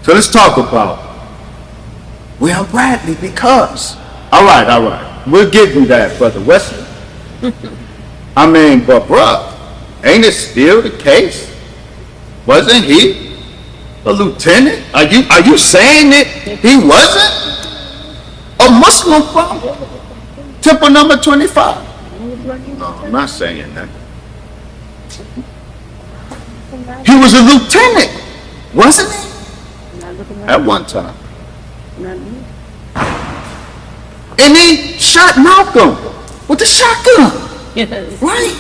So let's talk about William Bradley because, all right, we'll give you that, Brother Wesley. I mean, but bruh, ain't it still the case? Wasn't he a lieutenant? Are you saying that he wasn't a Muslim from Temple number 25? No, I'm not saying that. He was a lieutenant, wasn't he? At one time. And he shot Malcolm with the shotgun. Right?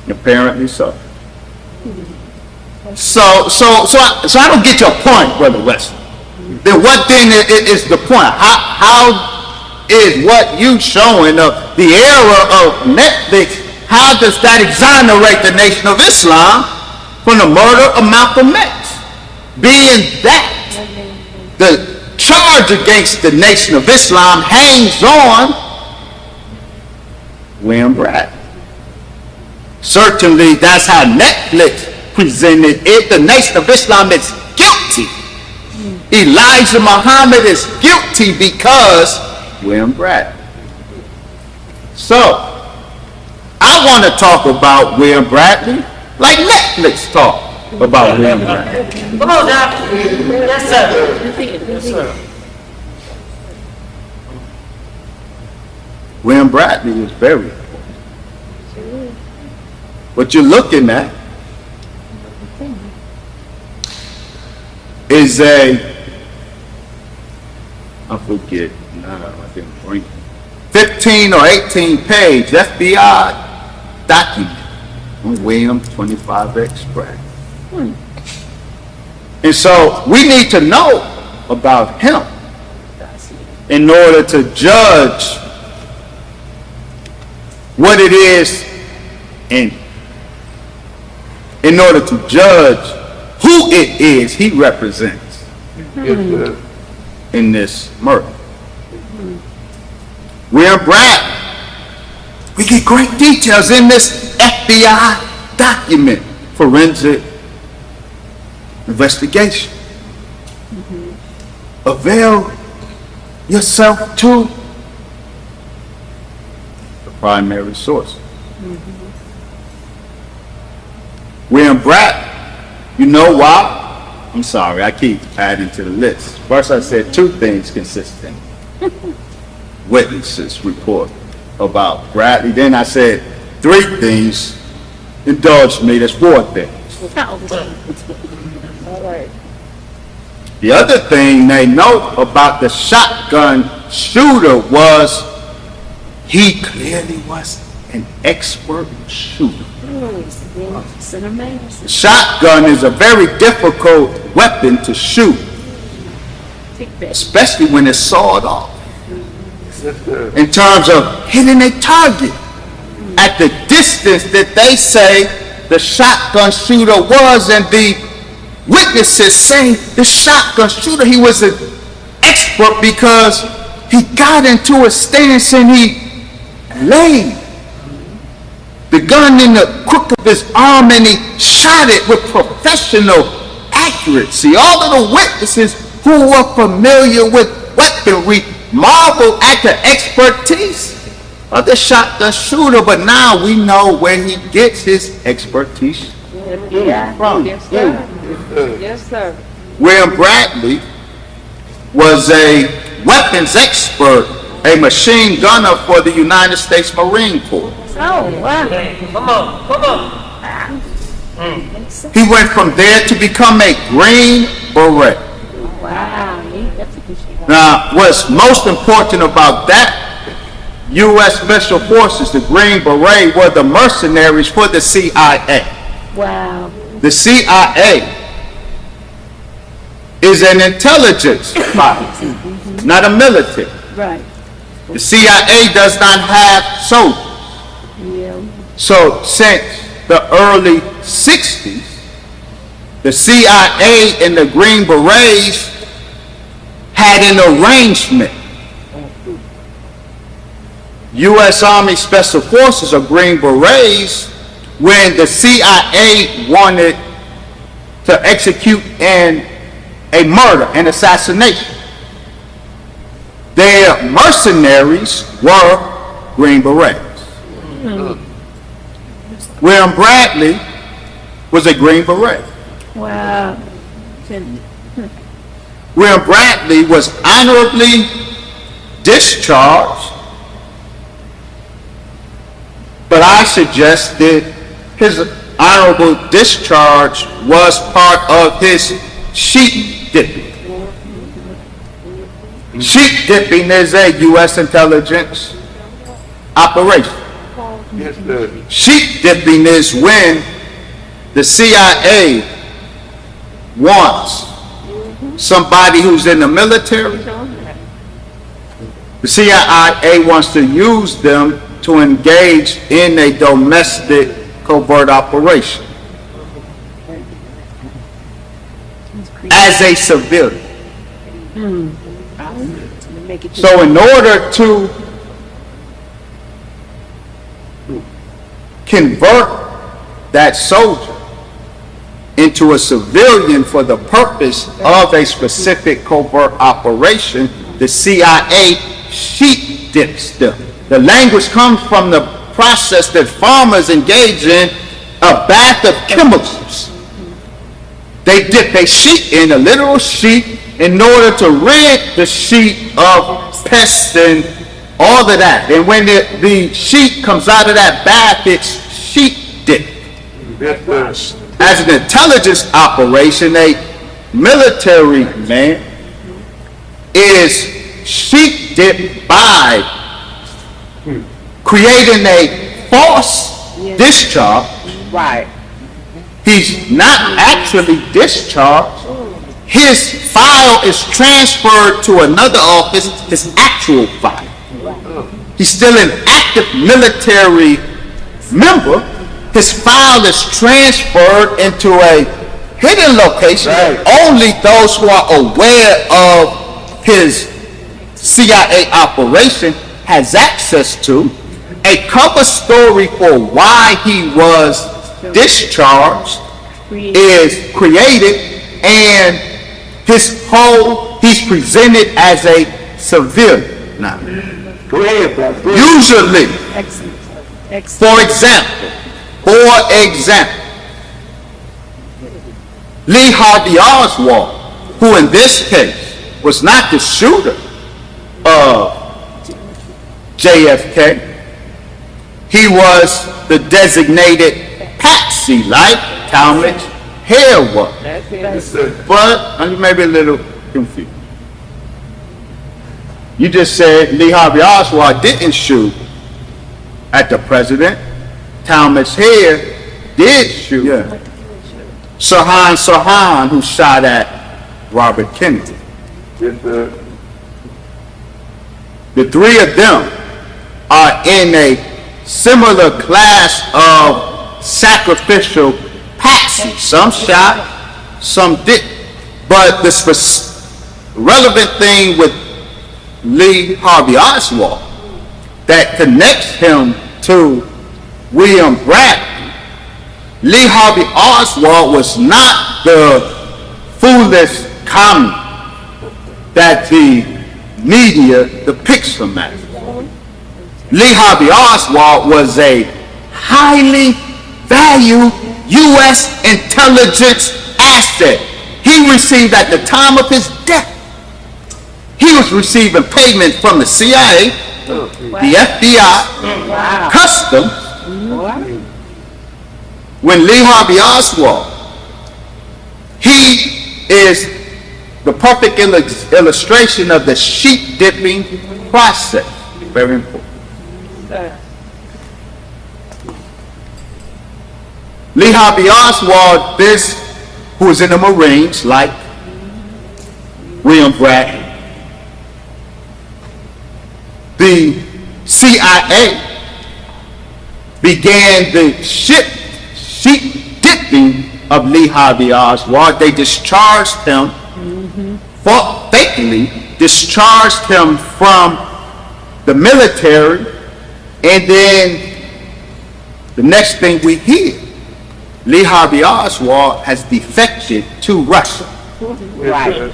Apparently so. So I don't get your point, Brother Wesley. Then what then is the point? How is what you showing of the era of Netflix, how does that exonerate the Nation of Islam from the murder of Malcolm X? Being that the charge against the Nation of Islam hangs on William Bradley. Certainly that's how Netflix presented it. The Nation of Islam is guilty. Elijah Muhammad is guilty because William Bradley. So I want to talk about William Bradley like Netflix talk about William Bradley. Come on, Doctor. Yes, sir. Yes, sir. William Bradley is very important. What you're looking at is I forget, I didn't bring it, 15 or 18 page FBI document on William 25X Bradley. And so we need to know about him in order to judge what it is and in order to judge who it is he represents in this murder. William Bradley, we get great details in this FBI document, forensic investigation. Avail yourself to the primary source. William Bradley, you know why? I'm sorry, I keep adding to the list. First I said two things consistent. Witnesses report about Bradley. Then I said three things. Indulge me, there's four things. All right. The other thing they note about the shotgun shooter was he clearly was an expert shooter. Shotgun is a very difficult weapon to shoot, especially when it's sawed off. In terms of hitting a target at the distance that they say the shotgun shooter was, and the witnesses say the shotgun shooter, he was an expert because he got into a stance and he laid the gun in the crook of his arm and he shot it with professional accuracy. All of the witnesses who were familiar with weaponry marvel at the expertise of the shotgun shooter, but now we know where he gets his expertise from. Yes, sir. Yes, sir. William Bradley was a weapons expert, a machine gunner for the United States Marine Corps. Oh, wow. Come on. He went from there to become a Green Beret. Wow. That's a good shot. Now, what's most important about that, U.S. Special Forces, the Green Beret, were the mercenaries for the CIA. Wow. The CIA is an intelligence body, not a military. Right. The CIA does not have soldiers. Yeah. So since the early 60s, the CIA and the Green Berets had an arrangement. U.S. Army Special Forces or Green Berets, when the CIA wanted to execute a murder, an assassination. Their mercenaries were Green Berets. William Bradley was a Green Beret. Wow. William Bradley was honorably discharged, but I suggest that his honorable discharge was part of his sheep dipping. Sheep dipping is a U.S. intelligence operation. Sheep dipping is when the CIA wants somebody who's in the military. The CIA wants to use them to engage in a domestic covert operation as a civilian. So in order to convert that soldier into a civilian for the purpose of a specific covert operation, the CIA sheep dips them. The language comes from the process that farmers engage in, a bath of chemicals. They dip a sheep in, a literal sheep, in order to rid the sheep of pests and all of that. And when the sheep comes out of that bath, it's sheep dip. As an intelligence operation, a military man is sheep dipped by creating a false discharge. Right. He's not actually discharged. His file is transferred to another office, his actual file. He's still an active military member. His file is transferred into a hidden location. Only those who are aware of his CIA operation has access to. A cover story for why he was discharged is created, and he's presented as a civilian. Now, usually, for example, Lee Harvey Oswald, who in this case was not the shooter of JFK, he was the designated patsy, like Talmadge Hare was. But I'm maybe a little confused. You just said Lee Harvey Oswald didn't shoot at the president. Talmadge Hare did shoot. Yeah. Sirhan, who shot at Robert Kennedy. The three of them are in a similar class of sacrificial patsies. Some shot, some didn't. But the relevant thing with Lee Harvey Oswald that connects him to William Bradley, Lee Harvey Oswald was not the foolish commie that the media depicts him as. Lee Harvey Oswald was a highly valued U.S. intelligence asset. He received, at the time of his death, he was receiving payment from the CIA, the FBI, Customs. When Lee Harvey Oswald, he is the perfect illustration of the sheep dipping process. Very important. Lee Harvey Oswald, who was in the Marines, like William Bradley, the CIA began the sheep dipping of Lee Harvey Oswald. They discharged him, fakely discharged him from the military, and then the next thing we hear Lee Harvey Oswald has defected to Russia. Right.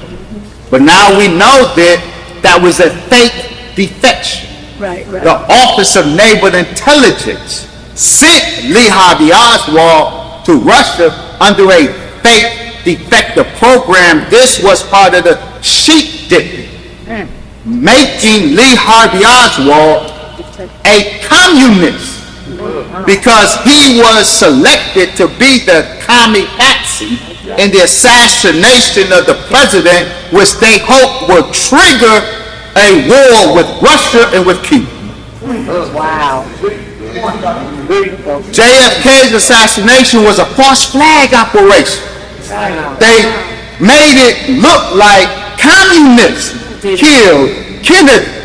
But now we know that that was a fake defection. Right. The Office of Naval Intelligence sent Lee Harvey Oswald to Russia under a fake defector program. This was part of the sheep dipping, making Lee Harvey Oswald a communist because he was selected to be the kamikaze in the assassination of the president, which they hoped would trigger a war with Russia and with Cuba. Wow. JFK's assassination was a false flag operation. They made it look like communists killed Kennedy.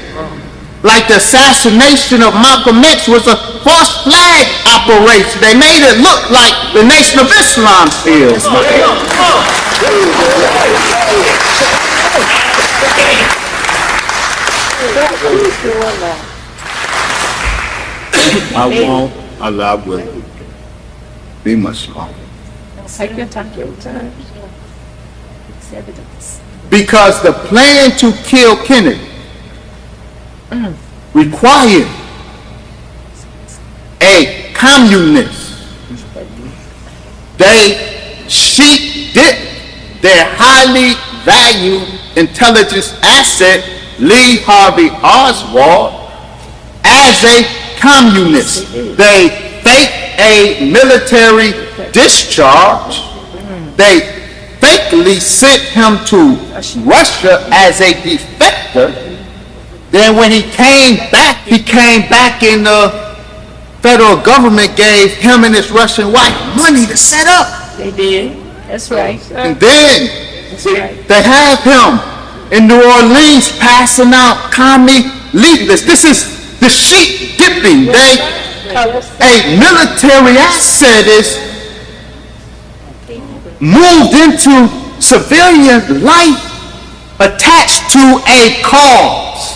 Like the assassination of Malcolm X was a false flag operation. They made it look like the Nation of Islam killed. I won't allow Wesley to be much longer. Take your time. It's evidence. Because the plan to kill Kennedy required a communist. They sheep dipped their highly valued intelligence asset, Lee Harvey Oswald, as a communist. They faked a military discharge. They fakely sent him to Russia as a defector. Then when he came back and the federal government gave him and his Russian wife money to set up. They did. That's right. And then That's right. they have him in New Orleans passing out commie leaflets. This is the sheep dipping. A military asset is moved into civilian life attached to a cause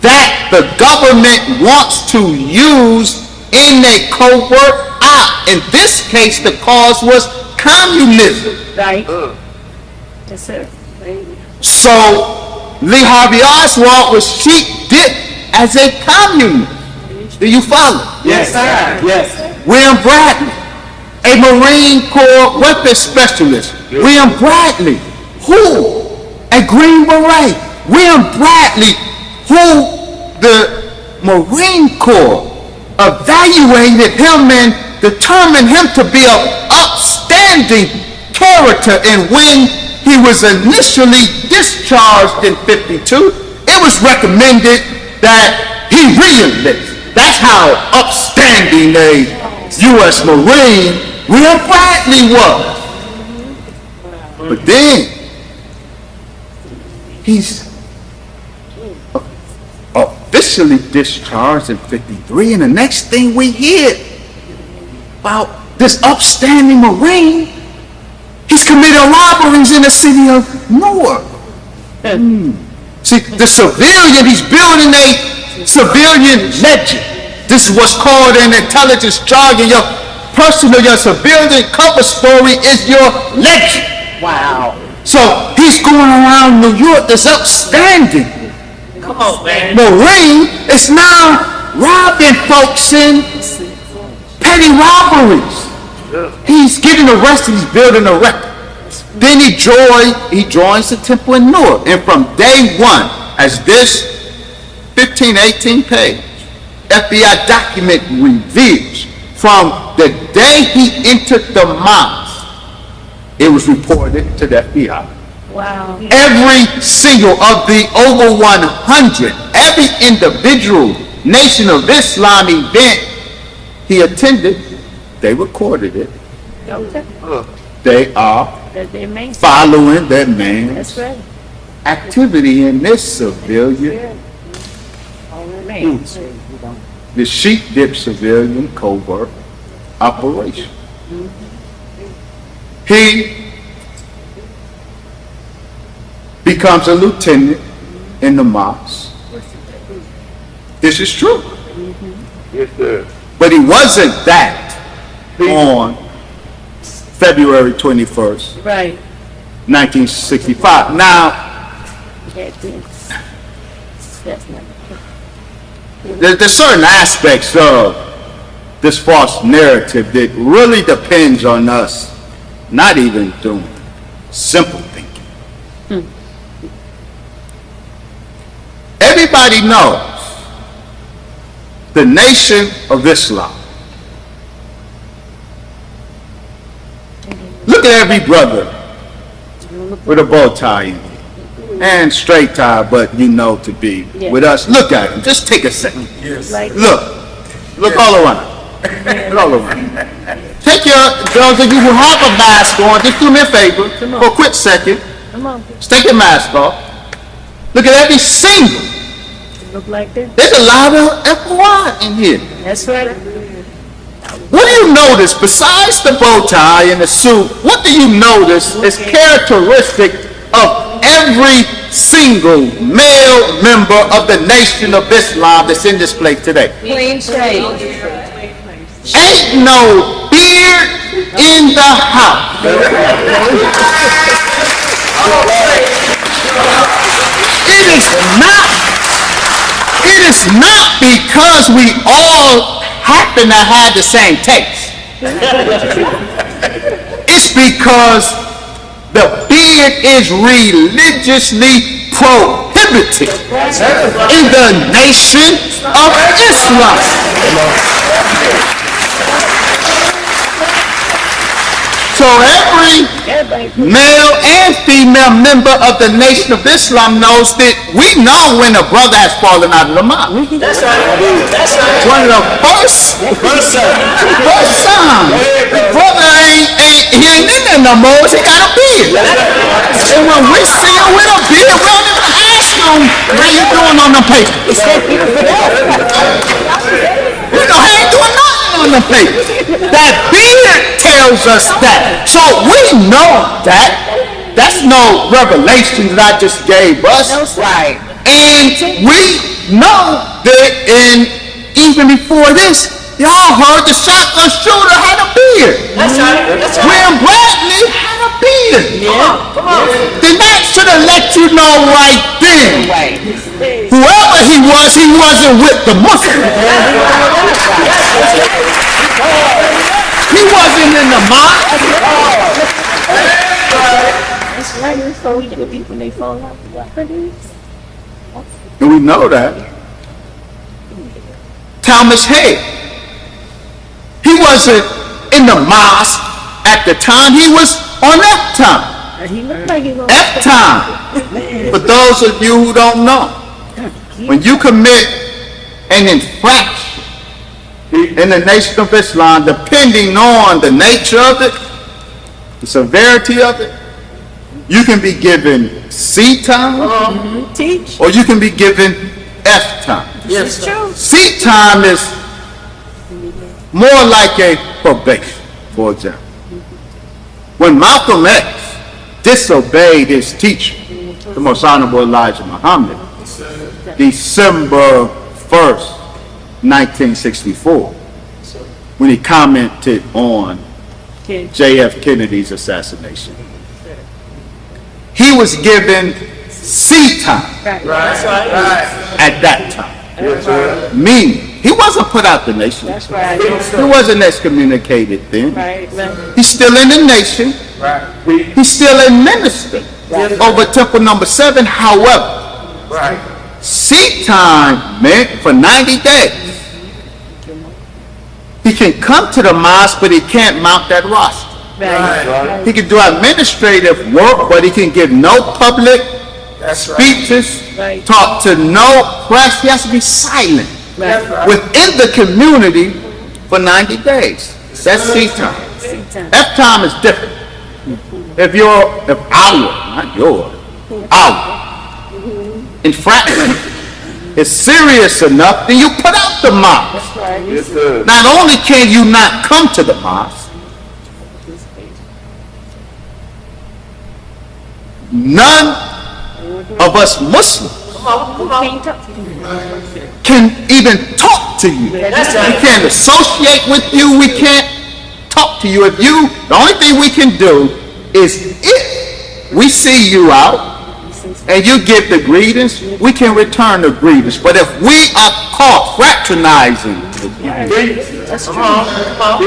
that the government wants to use in a covert op. In this case, the cause was communism. Right. Yes, sir. So Lee Harvey Oswald was sheep dipped as a communist. Do you follow? Yes, sir. Yes. William Bradley, a Marine Corps weapons specialist. William Bradley, who? A Green Beret. William Bradley, who the Marine Corps evaluated him and determined him to be an upstanding character. And when he was initially discharged in '52, it was recommended that he re-enlist. That's how upstanding a U.S. Marine William Bradley was. But then he's officially discharged in '53, and the next thing we hear about this upstanding Marine, he's committed robberies in the city of Newark. See, the civilian, he's building a civilian legend. This is what's called in intelligence jargon. Your personal, your civilian cover story is your legend. Wow. So he's going around New York, this upstanding Come on, man. Marine is now robbing folks in petty robberies. He's getting arrested, he's building a record. Then he joins the temple in Newark. And from day one, as this 15, 18 page FBI document reveals, from the day he entered the mosque, it was reported to the FBI. Wow. Every single of the over 100, every individual Nation of Islam event he attended, they recorded it. Okay. They are They may say. following that man's That's right. activity in this civilian, Man. the sheep dip civilian covert operation. He becomes a lieutenant in the mosque. This is true. Yes, sir. But he wasn't that on February 21st, Right. 1965. Now, That's not. there's certain aspects of this false narrative that really depends on us not even doing simple thinking. Everybody knows the Nation of Islam. Look at every brother with a bow tie in it and straight tie, but you know to be with us. Look at him. Just take a second. Look all around. Look all around. Take those of you who have a mask on, just do me a favor for a quick second. Come on. Just take your mask off. Look at every single. Look like this. There's a lot of FOI in here. That's right. What do you notice besides the bow tie and the suit? What do you notice is characteristic of every single male member of the Nation of Islam that's in this place today? Clean shave. Ain't no beard in the house. It is not because we all happen to have the same taste. It's because the beard is religiously prohibited in the Nation of Islam. So every male and female member of the Nation of Islam knows that we know when a brother has fallen out of the mosque. That's right. That's right. One of the first signs the brother he ain't in there no more is he got a beard. And when we see him with a beard, we don't even ask him how you doing on the paper. You know, he ain't doing nothing on the paper. That beard tells us that. So we know that. That's no revelation that I just gave us. Right. And we know that even before this, y'all heard the shotgun shooter had a beard. That's right. That's right. William Bradley had a beard. Yeah. Come on. Then that should have let you know right then. Right. Whoever he wasn't with the Muslims. He wasn't in the mosque. That's right. So we get people when they fall out. And we know that. Thomas Hay. He wasn't in the mosque at the time. He was on F time. He looked like he was. F time. For those of you who don't know, when you commit an infraction in the Nation of Islam, depending on the nature of it, the severity of it, you can be given C time, Teach. or you can be given F time. Yes, it's true. C time is more like a probation, for example. When Malcolm X disobeyed his teacher, the most honorable Elijah Muhammad, December 1st, 1964, when he commented on J.F. Kennedy's assassination. He was given C time at that time. Meaning, he wasn't put out the nation. That's right. He wasn't excommunicated then. Right. He's still in the nation. He's still a minister over Temple number 7. However, seat time meant for 90 days. He can come to the mosque, but he can't mount that roster. Right. He can do administrative work, but he can give no public speeches, Right. talk to no press. He has to be silent Right. within the community for 90 days. That's seat time. F time is different. If our infraction is serious enough, then you put out the mosque. Not only can you not come to the mosque, none of us Muslims can even talk to you. We can't associate with you. We can't talk to you. The only thing we can do is if we see you out and you give the greetings, we can return the greetings. But if we are caught fraternizing, That's true.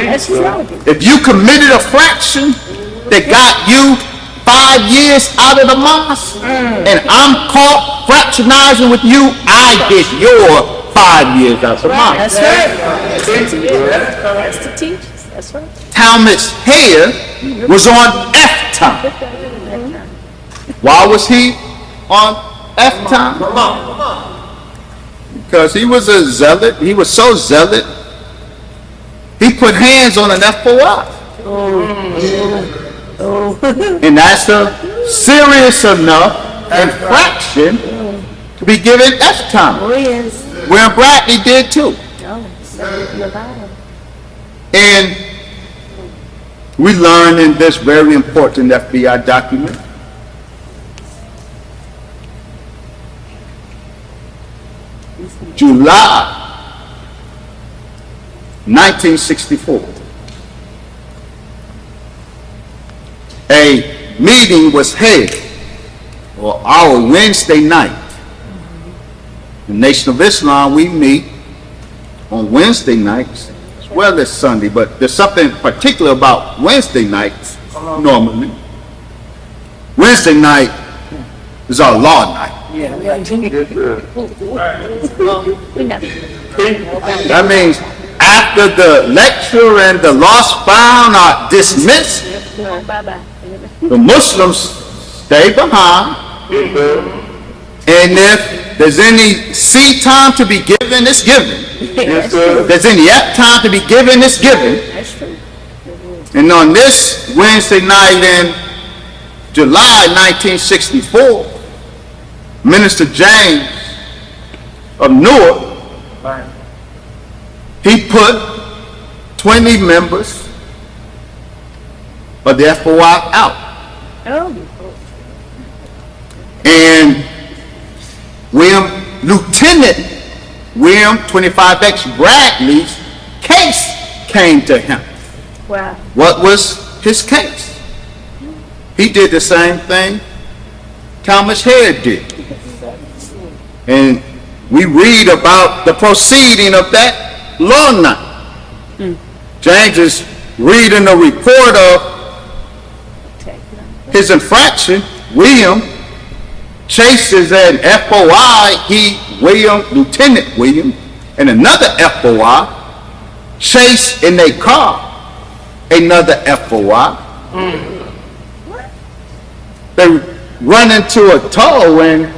That's true. if you committed a fraction that got you 5 years out of the mosque, and I'm caught fraternizing with you, I get your 5 years out of the mosque. That's right. That's the teachers. That's right. Talmud's hair was on F time. Why was he on F time? Because he was a zealot. He was so zealot, he put hands on an F-O-I. And that's a serious enough infraction to be given F time. Oh, yes. William Bradley did too. Oh, And we learn in this very important FBI document July 1964. A meeting was held on our Wednesday night. The Nation of Islam, we meet on Wednesday nights as well as Sunday, but there's something particular about Wednesday nights normally. Wednesday night is our law night. That means after the lecture and the lost found are dismissed, the Muslims stay behind, and if there's any seed time to be given, it's given. If there's any F time to be given, it's given. And on this Wednesday night in July 1964, Minister James of Newark, he put 20 members of the FOI out. And Lieutenant William 25X Bradley's case came to him. Wow. What was his case? He did the same thing Thomas Head did. And we read about the proceeding of that law night. James is reading the report of his infraction. William chases an FOI, Lieutenant William, and another FOI chase in their car another FOI. They run into a tow and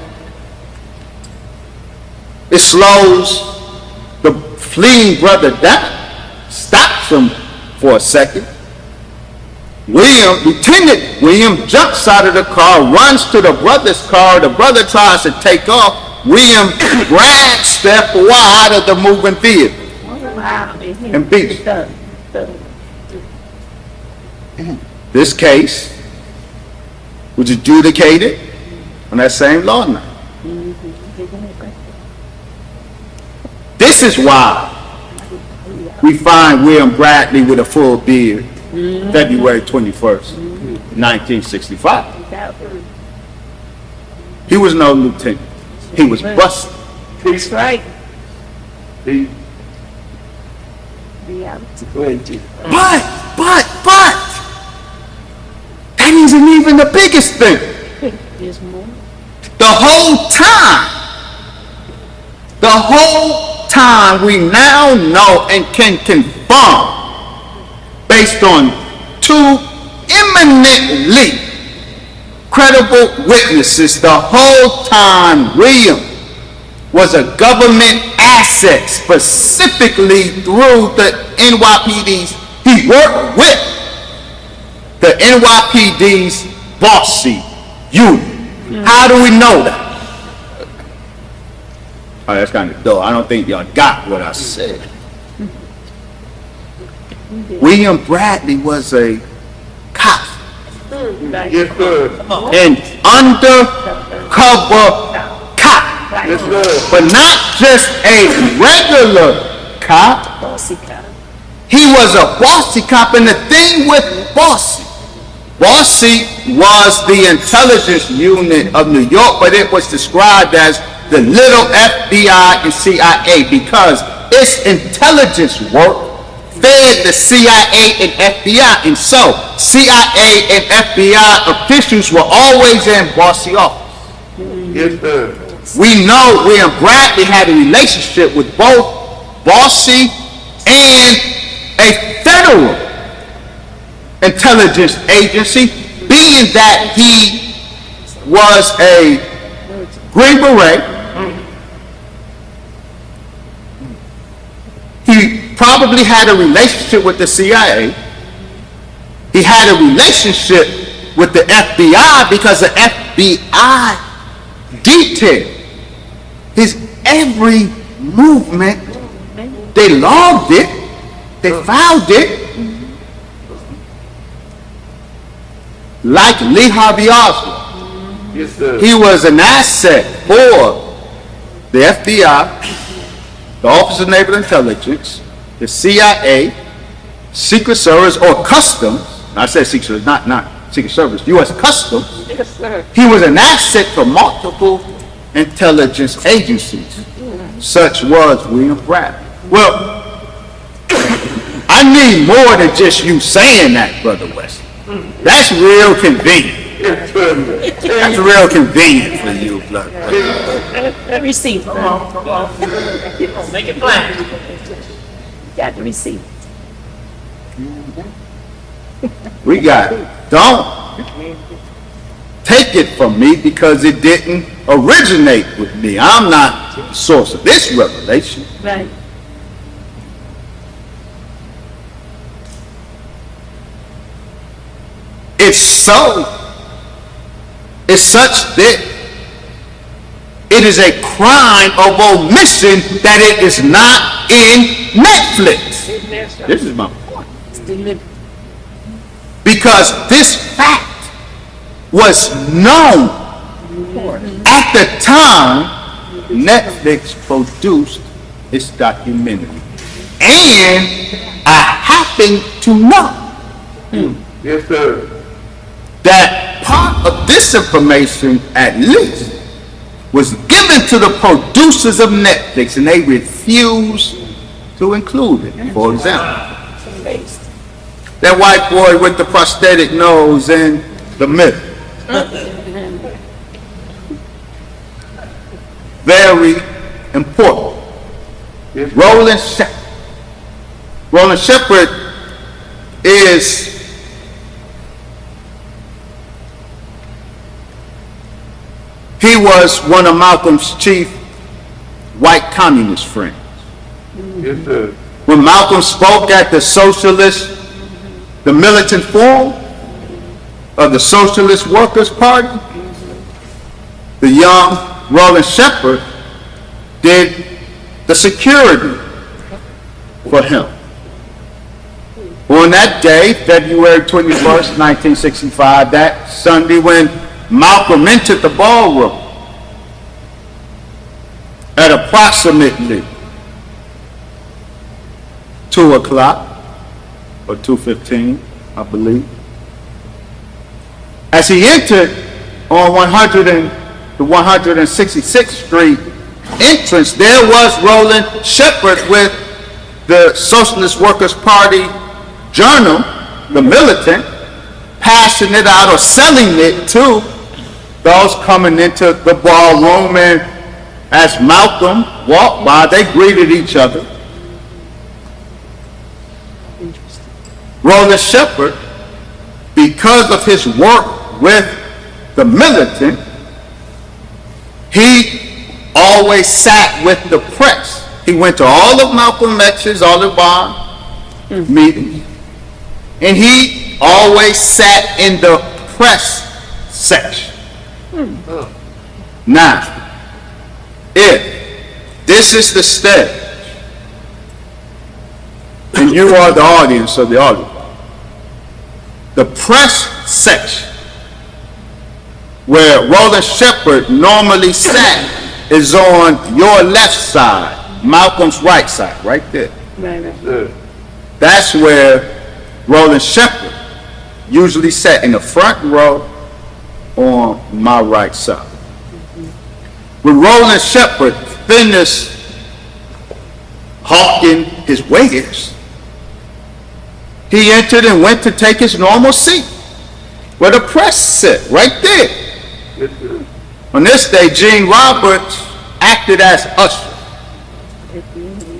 it slows the fleeing brother down, stops him for a second. Lieutenant William jumps out of the car, runs to the brother's car. The brother tries to take off. William grabs the FOI out of the moving vehicle and beats him. This case was adjudicated on that same law night. This is why we find William Bradley with a full beard February 21st, 1965. He was no lieutenant. He was busted. That's right. But that isn't even the biggest thing. There's more. The whole time we now know and can confirm based on two eminently credible witnesses, the whole time William was a government asset, specifically through the NYPD's. He worked with the NYPD's bossy unit. How do we know that? Oh, that's kind of dull. I don't think y'all got what I said. William Bradley was a cop. Yes, sir. An undercover cop. Yes, sir. But not just a regular cop. Bossy cop. he was a Bossy cop, and the thing with Bossy was the intelligence unit of New York, but it was described as the little FBI and CIA because its intelligence work fed the CIA and FBI, and so CIA and FBI officials were always in Bossy office. Yes, sir. We know William Bradley had a relationship with both Bossy and a federal intelligence agency, being that he was a Green Beret. He probably had a relationship with the CIA. He had a relationship with the FBI because the FBI detailed his every movement. They logged it. They filed it. Like Lee Harvey Oswald, Yes, sir. he was an asset for the FBI, the Office of Naval Intelligence, the CIA, Secret Service, or Customs. I said Secret Service, not Secret Service, U.S. Customs. Yes, sir. He was an asset for multiple intelligence agencies. Such was William Bradley. Well, I need more than just you saying that, Brother Wesley. That's real convenient. Yes, sir. That's real convenient for you, blood. The receipt. Come on. Make it plain. Got the receipt. We got it. Don't take it from me because it didn't originate with me. I'm not the source of this revelation. Right. It's such that it is a crime of omission that it is not in Netflix. This is my point. Because this fact was known at the time Netflix produced its documentary. And I happen to know Yes, sir. that part of this information, at least, was given to the producers of Netflix, and they refused to include it. For example, that white boy with the prosthetic nose in the middle. Very important. Yes, Roland Shepard. Roland Shepard he was one of Malcolm's chief white communist friends. yes, sir. When Malcolm spoke at the militant forum of the Socialist Workers' Party, the young Roland Shepard did the security for him. On that day, February 21st, 1965, that Sunday when Malcolm entered the ballroom at approximately 2 o'clock or 2:15, I believe. As he entered on the 166th Street entrance, there was Roland Shepard with the Socialist Workers' Party Journal, the militant, passing it out or selling it to those coming into the ballroom, and as Malcolm walked by, they greeted each other. Roland Shepard, because of his work with the militant, he always sat with the press. He went to all of Malcolm lectures, all of Bond meetings, and he always sat in the press section. Now, if this is the stage, and you are the audience of the audience, the press section where Roland Shepard normally sat is on your left side, Malcolm's right side, right there. Right. Sir. That's where Roland Shepherd usually sat in the front row on my right side. When Roland Shepherd finished hawking his wares, he entered and went to take his normal seat where the press sat, right there. Yes, sir. On this day, Gene Roberts acted as usher.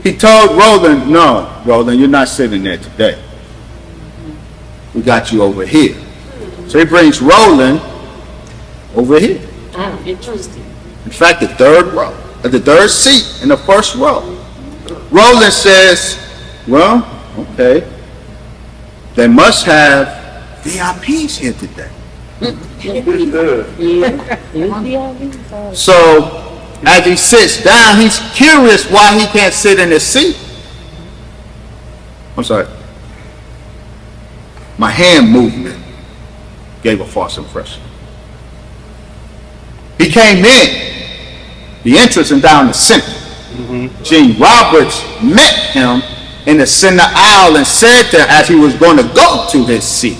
He told Roland, no, Roland, you're not sitting there today. We got you over here. So he brings Roland over here. Oh, interesting. In fact, the third seat in the first row. Roland says, well, okay, they must have VIPs here today. Yes, sir. Yeah. So as he sits down, he's curious why he can't sit in his seat. I'm sorry. My hand movement gave a false impression. He came in, the entrance and down the center. Gene Roberts met him in the center aisle and said to him as he was going to go to his seat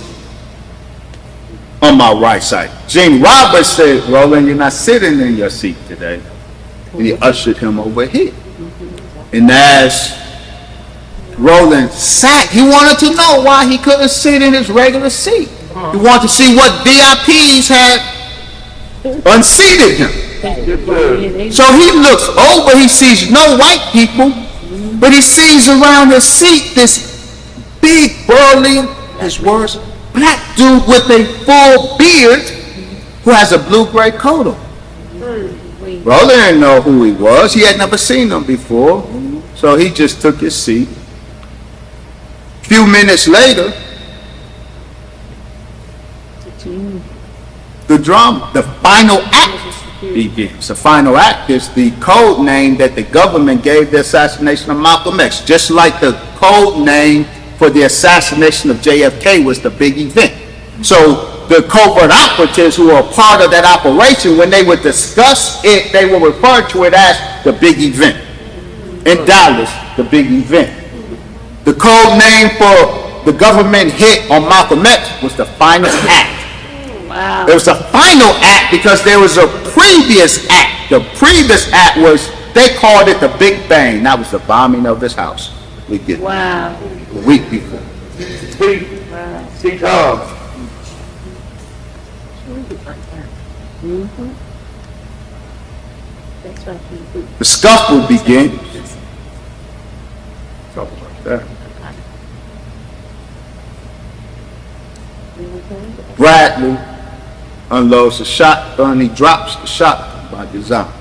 on my right side. Gene Roberts said, Roland, you're not sitting in your seat today. And he ushered him over here. And as Roland sat, he wanted to know why he couldn't sit in his regular seat. He wanted to see what VIPs had unseated him. Yes, sir. So he looks over, he sees no white people, but he sees around his seat this big, burly, his words, black dude with a full beard who has a blue-gray coat on. Roland didn't know who he was. He had never seen him before. So he just took his seat. A few minutes later, the drama, the final act begins. The final act is the code name that the government gave the assassination of Malcolm X. Just like the code name for the assassination of JFK was the big event. So the covert operatives who were a part of that operation, when they would discuss it, they would refer to it as the big event. In Dallas, the big event. The code name for the government hit on Malcolm X was the final act. Wow. There was a final act because there was a previous act. The previous act was, they called it the Big Bang. That was the bombing of this house. We get Wow. a week before. See, Tom. That's right. The scuffle begins. Talk about that. Bradley unloads the shotgun. He drops the shotgun by design.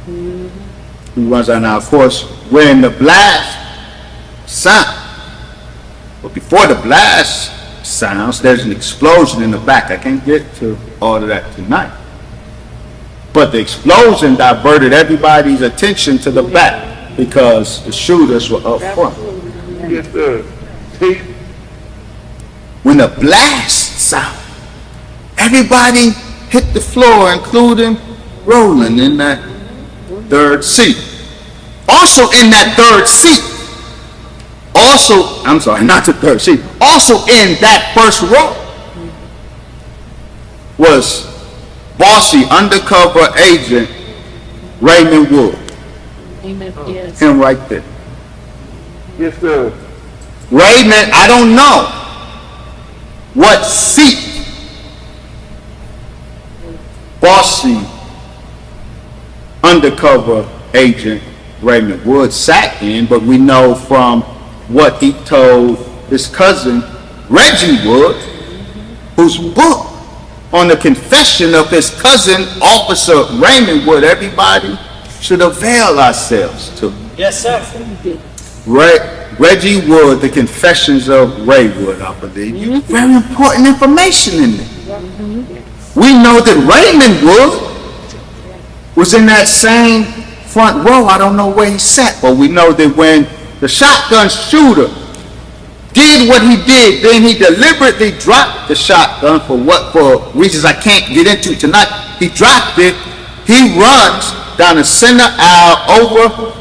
He runs out. Now, of course, when the blast sounds, but before the blast sounds, there's an explosion in the back. I can't get to all of that tonight. But the explosion diverted everybody's attention to the back because the shooters were up front. Yes, sir. See, When the blast sounded, everybody hit the floor, including Roland in that third seat. Also in that third seat, not the third seat, also in that first row was bossy undercover agent Raymond Wood. Amen. Yes. Him right there. yes, sir. Raymond, I don't know what seat bossy undercover agent Raymond Wood sat in, but we know from what he told his cousin Reggie Wood, whose book on the confession of his cousin Officer Raymond Wood, everybody should avail ourselves to. Yes, sir. Reggie Wood, The Confessions of Ray Wood, I believe. Very important information in there. We know that Raymond Wood was in that same front row. I don't know where he sat, but we know that when the shotgun shooter did what he did, then he deliberately dropped the shotgun for reasons I can't get into tonight. He dropped it. He runs down the center aisle over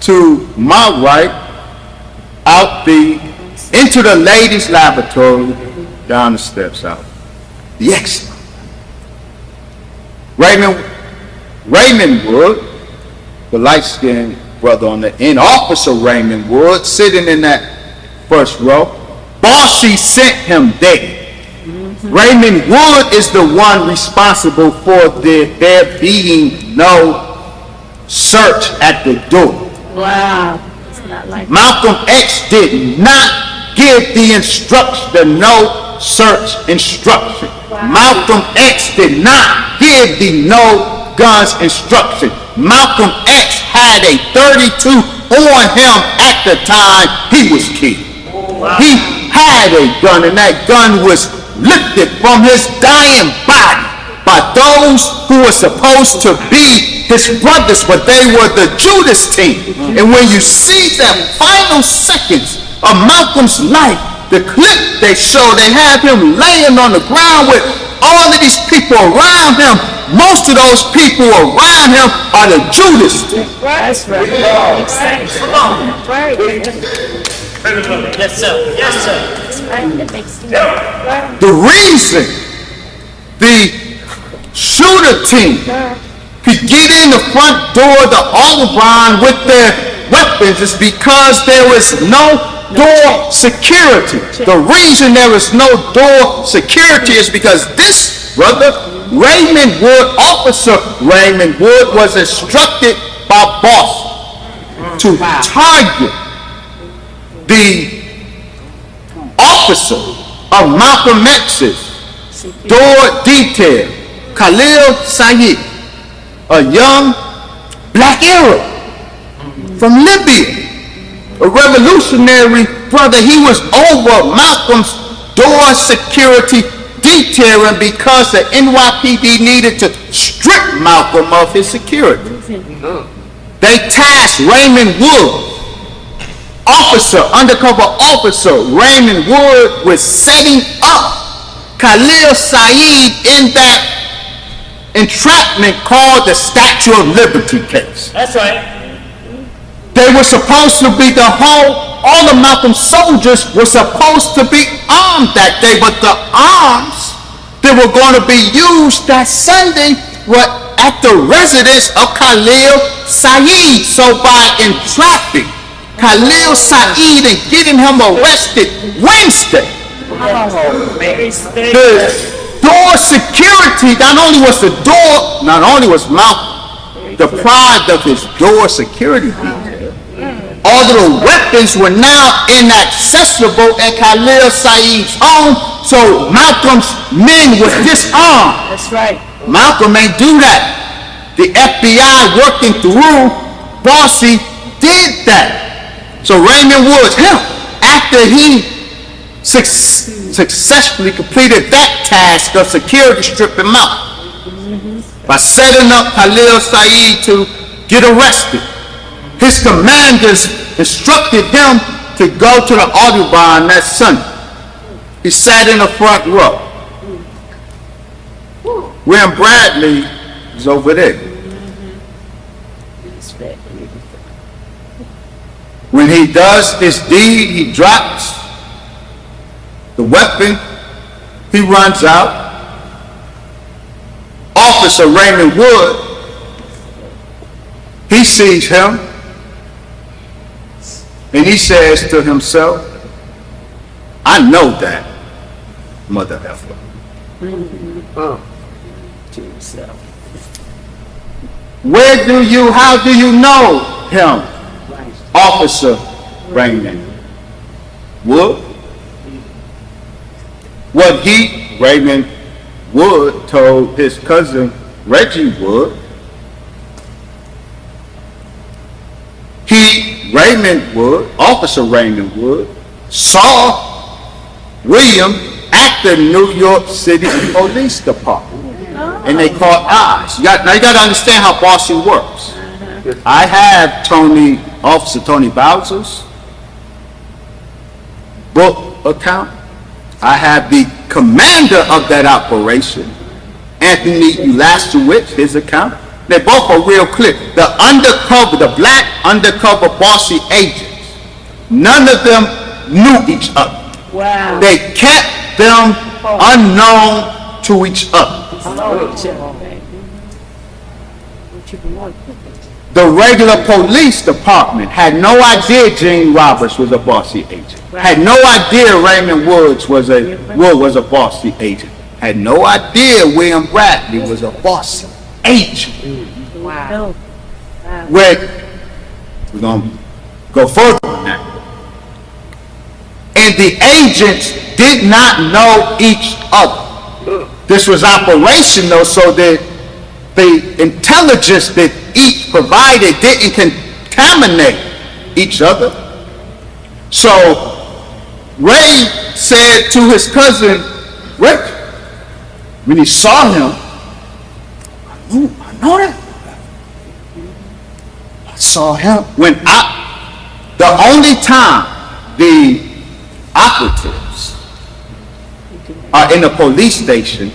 to my right, out the into the ladies' lavatory, down the steps out. The exit. Raymond Wood, the light-skinned brother on the end, Officer Raymond Wood, sitting in that first row. Bossy sent him there. Raymond Wood is the one responsible for there being no search at the door. Wow. It's not like Malcolm X did not give the no search instruction. Malcolm X did not give the no guns instruction. Malcolm X had a 32 on him at the time he was killed. He had a gun, and that gun was lifted from his dying body by those who were supposed to be his brothers, but they were the Judas team. And when you see that final seconds of Malcolm's life, the clip they show, they have him laying on the ground with all of these people around him. Most of those people around him are the Judas team. that's right. Makes sense. Right. Yes, sir. Yes, sir. That's right. That makes sense. Right. The reason the shooter team could get in the front door of the Autobahn with their weapons is because there was no door security. The reason there was no door security is because this brother, Raymond Wood, Officer Raymond Wood, was instructed by boss to target the officer of Malcolm X's door detail, Khalil Said, a young black Arab from Libya, a revolutionary brother. He was over Malcolm's door security detailing because the NYPD needed to strip Malcolm of his security. They tasked Raymond Wood, undercover officer Raymond Wood, with setting up Khalil Said in that entrapment called the Statue of Liberty case. That's right. They were supposed to be all the Malcolm soldiers were supposed to be armed that day, but the arms that were going to be used that Sunday were at the residence of Khalil Said. So by entrapping Khalil Said and getting him arrested Wednesday, the door security, not only was Malcolm deprived of his door security detail, all of the weapons were now inaccessible in Khalil Said's home, so Malcolm's men were disarmed. That's right. Malcolm ain't do that. The FBI working through Bossy did that. So Raymond Woods, after he successfully completed that task of security stripping out by setting up Khalil Said to get arrested, his commanders instructed him to go to the Autobahn that Sunday. He sat in the front row. William Bradley is over there. When he does this deed, he drops the weapon, he runs out. Officer Raymond Wood, he sees him, and he says to himself, I know that mother effer. How do you know him, Officer Raymond Wood? What Raymond Wood, told his cousin Reggie Wood, Raymond Wood, Officer Raymond Wood, saw William at the New York City Police Department, and they caught eyes. Now you got to understand how Bossy works. I have Officer Tony Bowser's book account. I have the commander of that operation, Anthony Ulasewicz, his account. They both are real clear. The black undercover Bossy agents, none of them knew each other. Wow. They kept them unknown to each other. The regular police department had no idea Gene Roberts was a bossy agent. Had no idea Raymond Wood was a bossy agent. Had no idea William Bradley was a bossy agent. Wow. We're going to go further than that. And the agents did not know each other. This was operational so that the intelligence that each provided didn't contaminate each other. So Ray said to his cousin Rick, when he saw him, I know that. I saw him. The only time the operatives are in a police station,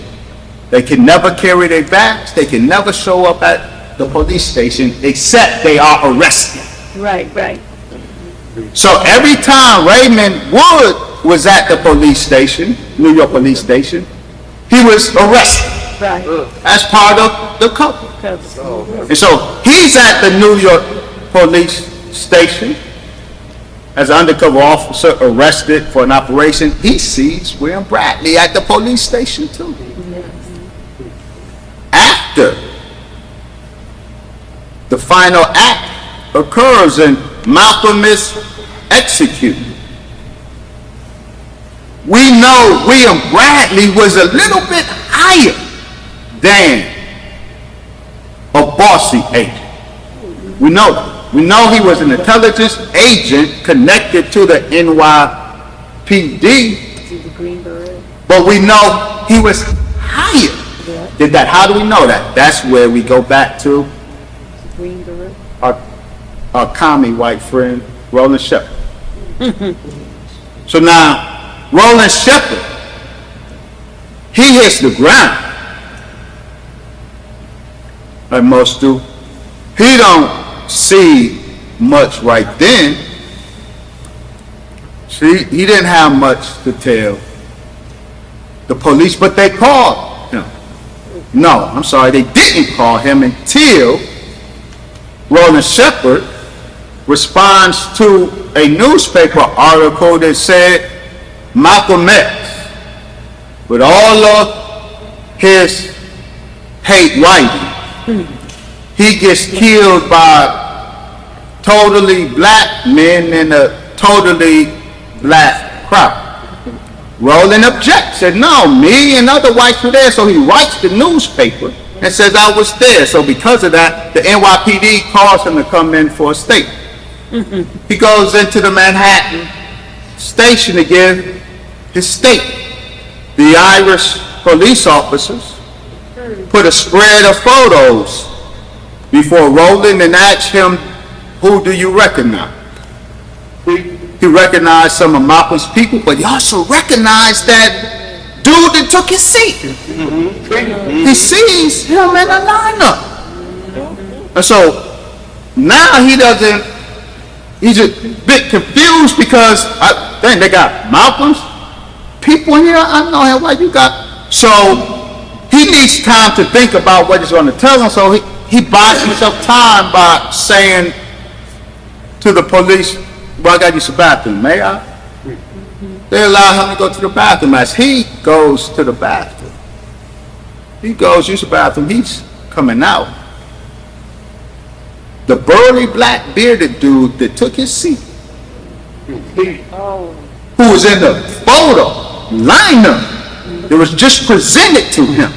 they can never carry their bags, they can never show up at the police station except they are arrested. Right, right. So every time Raymond Wood was at the police station, New York police station, he was arrested Right. as part of the couple. And so he's at the New York police station as an undercover officer arrested for an operation. He sees William Bradley at the police station too. After the final act occurs and Malcolm is executed, we know William Bradley was a little bit higher than a bossy agent. We know that. We know he was an intelligence agent connected to the NYPD, but we know he was higher than that. How do we know that? That's where we go back to our commie white friend, Roland Shepard. So now, Roland Shepard, he hits the ground, like most do. He don't see much right then. See, he didn't have much to tell the police, but they called him. No, I'm sorry, they didn't call him until Roland Shepard responds to a newspaper article that said Malcolm X, with all of his hate writing, he gets killed by totally black men in a totally black crowd. Roland objects, said, no, me and other whites were there. So he writes the newspaper and says, I was there. So because of that, the NYPD calls him to come in for a statement. He goes into the Manhattan station to give his statement. The Irish police officers put a spread of photos before Roland and asked him, who do you recognize? He recognized some of Malcolm's people, but he also recognized that dude that took his seat. He sees him in a lineup. And so now he's a bit confused because dang, they got Malcolm's people in here. I know him. Like you got. So he needs time to think about what he's going to tell them. So he buys himself time by saying to the police, well, I got to use the bathroom, may I? They allow him to go to the bathroom. As he goes to the bathroom, he goes, use the bathroom, he's coming out. The burly black bearded dude that took his seat, who was in the photo lineup that was just presented to him,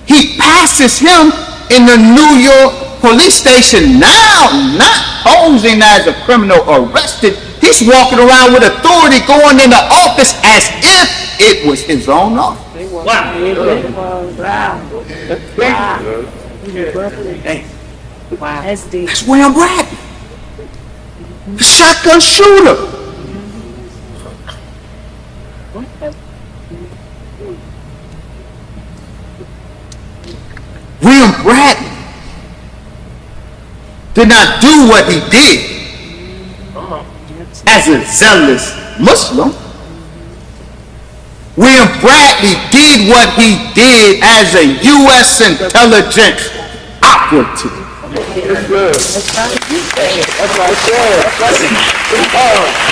he passes him in the New York police station, now not posing as a criminal arrested. He's walking around with authority, going in the office as if it was his own office. Wow. That's deep. That's William Bradley, the shotgun shooter. William Bradley did not do what he did as a zealous Muslim. William Bradley did what he did as a U.S. intelligence operative. Yes, sir. That's right. You say it. That's right, sir. That's right.